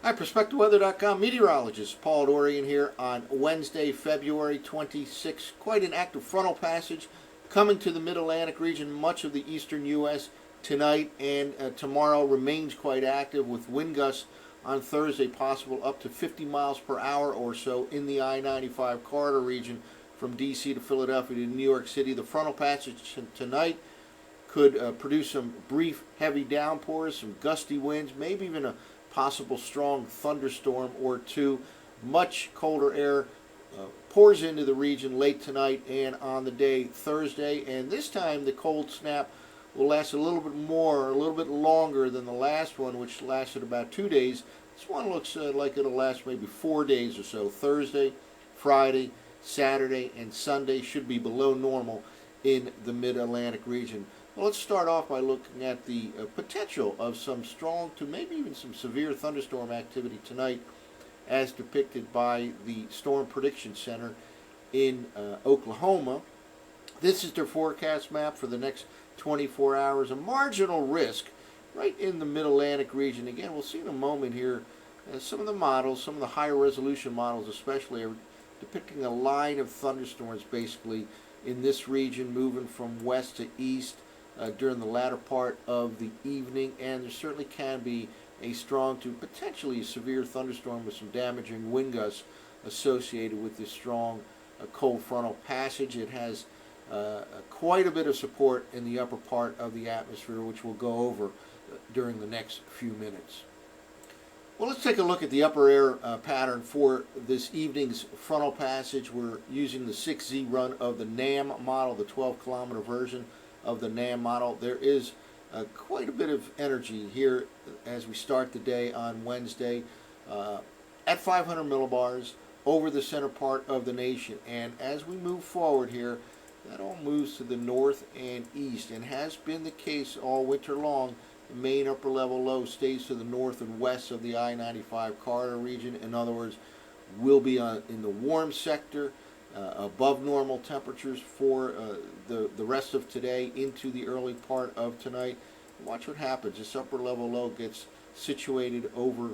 Hi, PerspectiveWeather.com meteorologist Paul Dorian here on Wednesday, February 26th. Quite an active frontal passage coming to the mid-Atlantic region. Much of the eastern U.S. tonight and tomorrow remains quite active with wind gusts on Thursday possible up to 50 miles per hour or so in the I-95 corridor region from D.C. to Philadelphia to New York City. The frontal passage tonight could produce some brief heavy downpours, some gusty winds, maybe even a possible strong thunderstorm or two. Much colder air pours into the region late tonight and on the day Thursday, and this time the cold snap will last a little bit more, a little bit longer than the last one, which lasted about 2 days. This one looks like it'll last maybe 4 days or so. Thursday, Friday, Saturday, and Sunday should be below normal in the mid-Atlantic region. Well, let's start off by looking at the potential of some strong to maybe even some severe thunderstorm activity tonight as depicted by the Storm Prediction Center in Oklahoma. This is their forecast map for the next 24 hours. A marginal risk right in the mid-Atlantic region. Again, we'll see in a moment here some of the models, some of the higher resolution models especially, are depicting a line of thunderstorms basically in this region moving from west to east during the latter part of the evening, and there certainly can be a strong to potentially severe thunderstorm with some damaging wind gusts associated with this strong cold frontal passage. It has quite a bit of support in the upper part of the atmosphere, which we'll go over during the next few minutes. Well, let's take a look at the upper air pattern for this evening's frontal passage. We're using the 6Z run of the NAM model, the 12-kilometer version of the NAM model. There is quite a bit of energy here as we start the day on Wednesday at 500 millibars over the center part of the nation. And as we move forward here, that all moves to the north and east, and has been the case all winter long. The main upper level low stays to the north and west of the I-95 corridor region. In other words, we'll be in the warm sector, above normal temperatures for the rest of today into the early part of tonight. Watch what happens. This upper level low gets situated over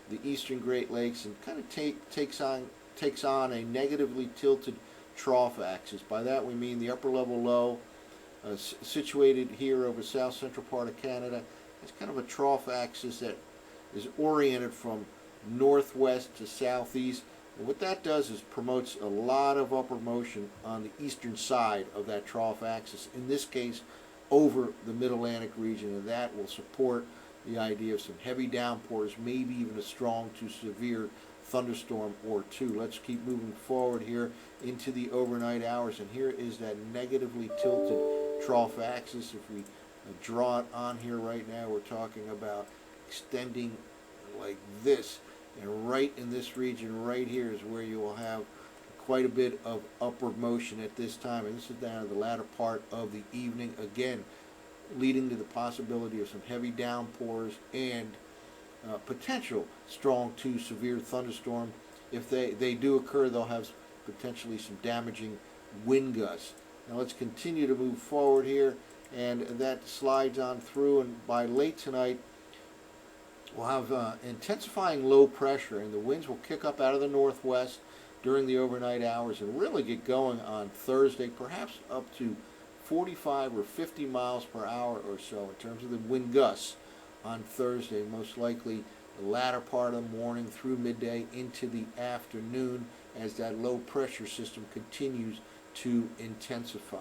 the eastern Great Lakes and kind of takes on a negatively tilted trough axis. By that we mean the upper level low situated here over south central part of Canada. It's kind of a trough axis that is oriented from northwest to southeast. And what that does is promotes a lot of upward motion on the eastern side of that trough axis, in this case over the mid-Atlantic region, and that will support the idea of some heavy downpours, maybe even a strong to severe thunderstorm or two. Let's keep moving forward here into the overnight hours, and here is that negatively tilted trough axis. If we draw it on here right now, we're talking about extending like this, and right in this region right here is where you will have quite a bit of upward motion at this time, and this is down to the latter part of the evening, again leading to the possibility of some heavy downpours and potential strong to severe thunderstorm. If they do occur, they'll have potentially some damaging wind gusts. Now let's continue to move forward here, and that slides on through, and by late tonight we'll have intensifying low pressure, and the winds will kick up out of the northwest during the overnight hours and really get going on Thursday, perhaps up to 45 or 50 miles per hour or so in terms of the wind gusts on Thursday, most likely the latter part of the morning through midday into the afternoon as that low pressure system continues to intensify.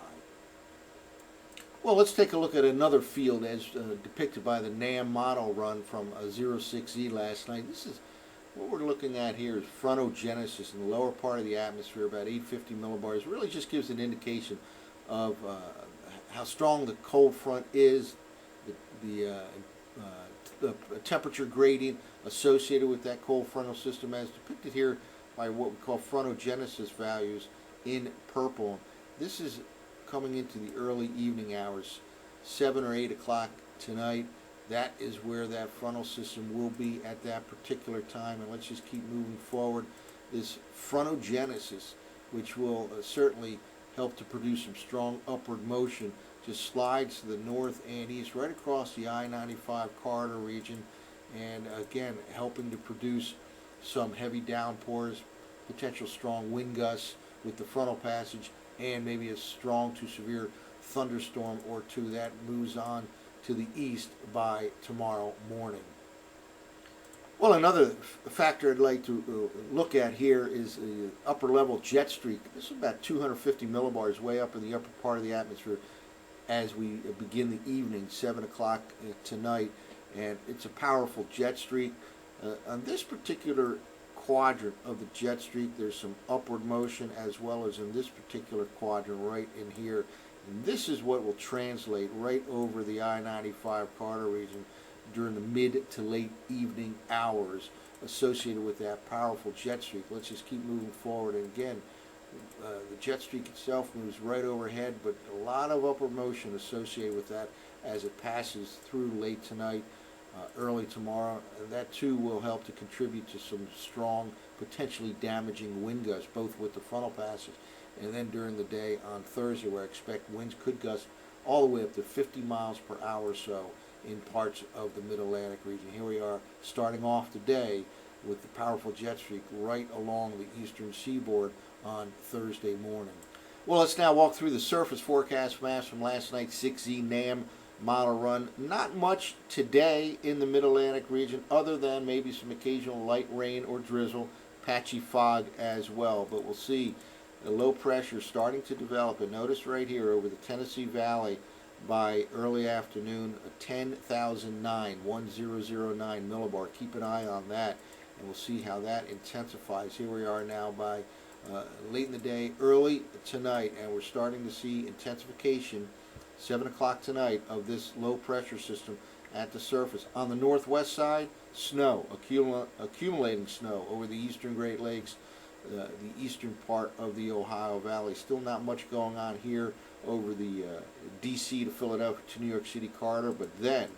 Well, let's take a look at another field as depicted by the NAM model run from 06Z last night. This is what we're looking at here is frontogenesis in the lower part of the atmosphere, about 850 millibars. It really just gives an indication of how strong the cold front is, the temperature gradient associated with that cold frontal system as depicted here by what we call frontogenesis values in purple. This is coming into the early evening hours, 7 or 8 o'clock tonight. That is where that frontal system will be at that particular time, and let's just keep moving forward. This frontogenesis, which will certainly help to produce some strong upward motion, just slides to the north and east right across the I-95 corridor region, and again helping to produce some heavy downpours, potential strong wind gusts with the frontal passage, and maybe a strong to severe thunderstorm or two that moves on to the east by tomorrow morning. Well, another factor I'd like to look at here is the upper level jet streak. This is about 250 millibars way up in the upper part of the atmosphere as we begin the evening, 7 o'clock tonight, and it's a powerful jet streak. On this particular quadrant of the jet streak, there's some upward motion, as well as in this particular quadrant right in here. And this is what will translate right over the I-95 corridor region during the mid to late evening hours associated with that powerful jet streak. Let's just keep moving forward. And again, the jet streak itself moves right overhead, but a lot of upward motion associated with that as it passes through late tonight, early tomorrow. And that too will help to contribute to some strong, potentially damaging wind gusts, both with the frontal passage and then during the day on Thursday, where I expect winds could gust all the way up to 50 miles per hour or so in parts of the mid-Atlantic region. Here we are starting off the day with the powerful jet streak right along the eastern seaboard on Thursday morning. Well, let's now walk through the surface forecast maps from last night's 6Z NAM model run. Not much today in the mid-Atlantic region other than maybe some occasional light rain or drizzle, patchy fog as well, but we'll see the low pressure starting to develop. And notice right here over the Tennessee Valley by early afternoon, a 10,009 millibar. Keep an eye on that, and we'll see how that intensifies. Here we are now by late in the day, early tonight, and we're starting to see intensification 7 o'clock tonight of this low pressure system at the surface. On the northwest side, snow, accumulating snow over the eastern Great Lakes, the eastern part of the Ohio Valley. Still not much going on here over the D.C. to Philadelphia to New York City corridor, but then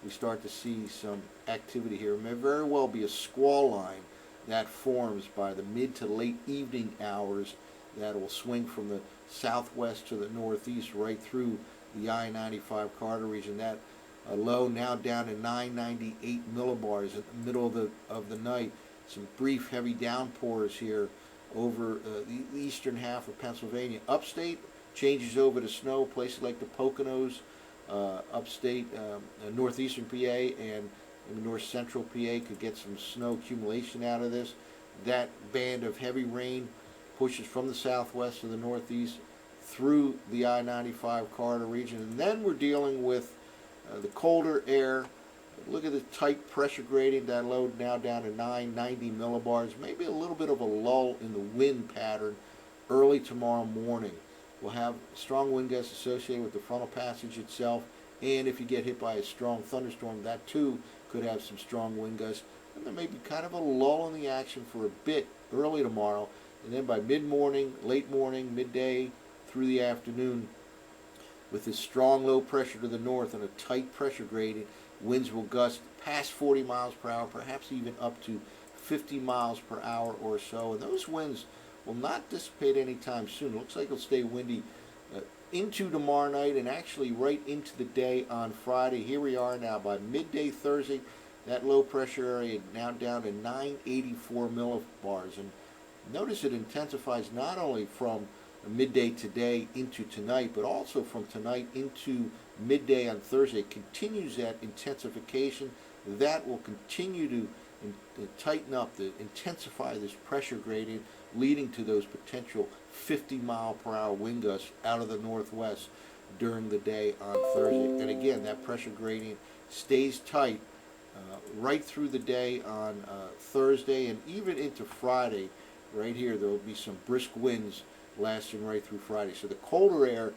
we start to see some activity here. It may very well be a squall line that forms by the mid to late evening hours that will swing from the southwest to the northeast right through the I-95 corridor region. That low now down to 998 millibars in the middle of the night. Some brief heavy downpours here over the eastern half of Pennsylvania. Upstate changes over to snow. Places like the Poconos, upstate, northeastern PA, and north central PA could get some snow accumulation out of this. That band of heavy rain pushes from the southwest to the northeast through the I-95 corridor region. And then we're dealing with the colder air. Look at the tight pressure gradient, that low now down to 990 millibars. Maybe a little bit of a lull in the wind pattern early tomorrow morning. We'll have strong wind gusts associated with the frontal passage itself, and if you get hit by a strong thunderstorm, that too could have some strong wind gusts. And there may be kind of a lull in the action for a bit early tomorrow, and then by mid-morning, late morning, midday, through the afternoon, with this strong low pressure to the north and a tight pressure gradient, winds will gust past 40 miles per hour, perhaps even up to 50 miles per hour or so. And those winds will not dissipate anytime soon. It looks like it'll stay windy into tomorrow night and actually right into the day on Friday. Here we are now by midday Thursday. That low pressure area now down to 984 millibars. And notice it intensifies not only from midday today into tonight, but also from tonight into midday on Thursday. It continues that intensification. That will continue to tighten up, to intensify this pressure gradient, leading to those potential 50 mile per hour wind gusts out of the northwest during the day on Thursday. And again, that pressure gradient stays tight right through the day on Thursday and even into Friday. Right here, there will be some brisk winds lasting right through Friday. So the colder air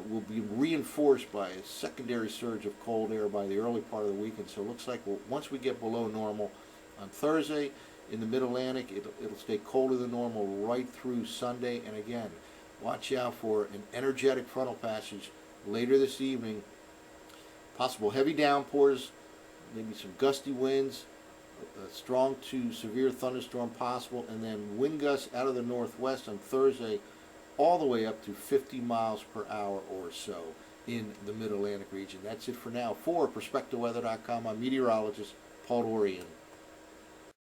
will be reinforced by a secondary surge of cold air by the early part of the weekend. So it looks like once we get below normal on Thursday in the mid-Atlantic, it'll stay colder than normal right through Sunday. And again, watch out for an energetic frontal passage later this evening. Possible heavy downpours, maybe some gusty winds, a strong to severe thunderstorm possible, and then wind gusts out of the northwest on Thursday all the way up to 50 miles per hour or so in the mid-Atlantic region. That's it for now. For PerspectiveWeather.com, I'm meteorologist Paul Dorian.